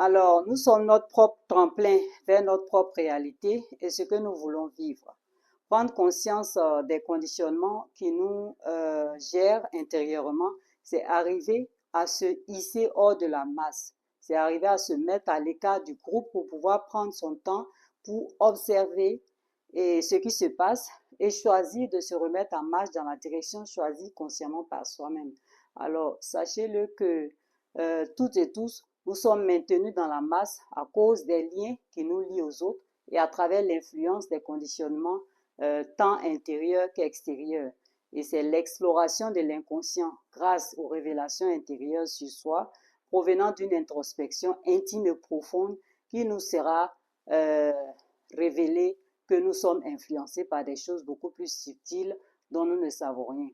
Alors, nous sommes notre propre tremplin vers notre propre réalité et ce que nous voulons vivre. Prendre conscience des conditionnements qui nous gèrent intérieurement, c'est arriver à se hisser hors de la masse. C'est arriver à se mettre à l'écart du groupe pour pouvoir prendre son temps pour observer ce qui se passe et choisir de se remettre en marche dans la direction choisie consciemment par soi-même. Alors, sachez-le que toutes et tous, nous sommes maintenus dans la masse à cause des liens qui nous lient aux autres et à travers l'influence des conditionnements tant intérieurs qu'extérieurs. Et c'est l'exploration de l'inconscient grâce aux révélations intérieures sur soi provenant d'une introspection intime et profonde qui nous sera euh, révélée que nous sommes influencés par des choses beaucoup plus subtiles dont nous ne savons rien.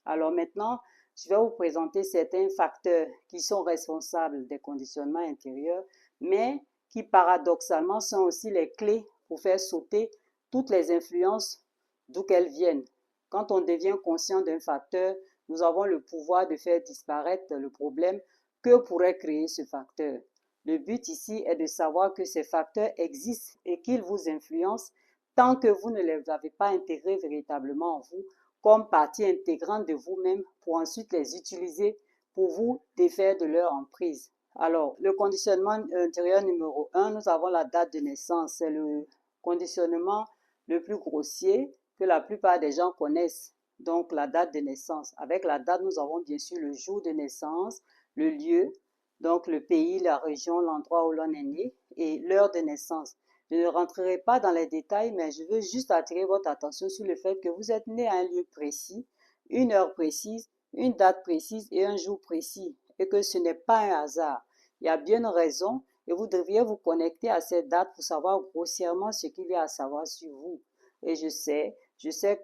Alors maintenant, je vais vous présenter certains facteurs qui sont responsables des conditionnements intérieurs, mais qui paradoxalement sont aussi les clés pour faire sauter toutes les influences d'où qu'elles viennent. Quand on devient conscient d'un facteur, nous avons le pouvoir de faire disparaître le problème que pourrait créer ce facteur. Le but ici est de savoir que ces facteurs existent et qu'ils vous influencent tant que vous ne les avez pas intégrés véritablement en vous comme partie intégrante de vous-même pour ensuite les utiliser pour vous défaire de leur emprise. Alors, le conditionnement intérieur numéro un, nous avons la date de naissance. C'est le conditionnement le plus grossier que la plupart des gens connaissent. Donc, la date de naissance. Avec la date, nous avons bien sûr le jour de naissance, le lieu, donc le pays, la région, l'endroit où l'on est né et l'heure de naissance. Je ne rentrerai pas dans les détails, mais je veux juste attirer votre attention sur le fait que vous êtes né à un lieu précis, une heure précise, une date précise et un jour précis, et que ce n'est pas un hasard. Il y a bien une raison, et vous devriez vous connecter à cette date pour savoir grossièrement ce qu'il y a à savoir sur vous. Et je sais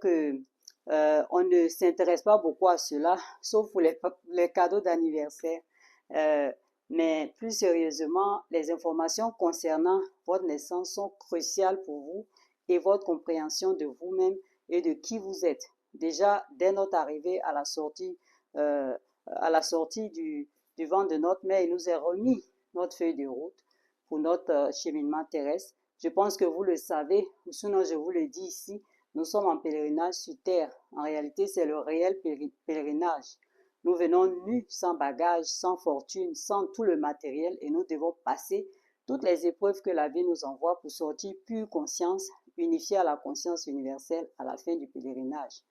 que on ne s'intéresse pas beaucoup à cela, sauf pour les cadeaux d'anniversaire. Euh, mais plus sérieusement, les informations concernant votre naissance sont cruciales pour vous et votre compréhension de vous-même et de qui vous êtes. Déjà, dès notre arrivée à la sortie du ventre de notre mère, il nous est remis notre feuille de route pour notre cheminement terrestre. Je pense que vous le savez, ou sinon je vous le dis ici, nous sommes en pèlerinage sur terre. En réalité, c'est le réel pèlerinage. Nous venons nus, sans bagages, sans fortune, sans tout le matériel et nous devons passer toutes les épreuves que la vie nous envoie pour sortir pure conscience, unifiée à la conscience universelle à la fin du pèlerinage.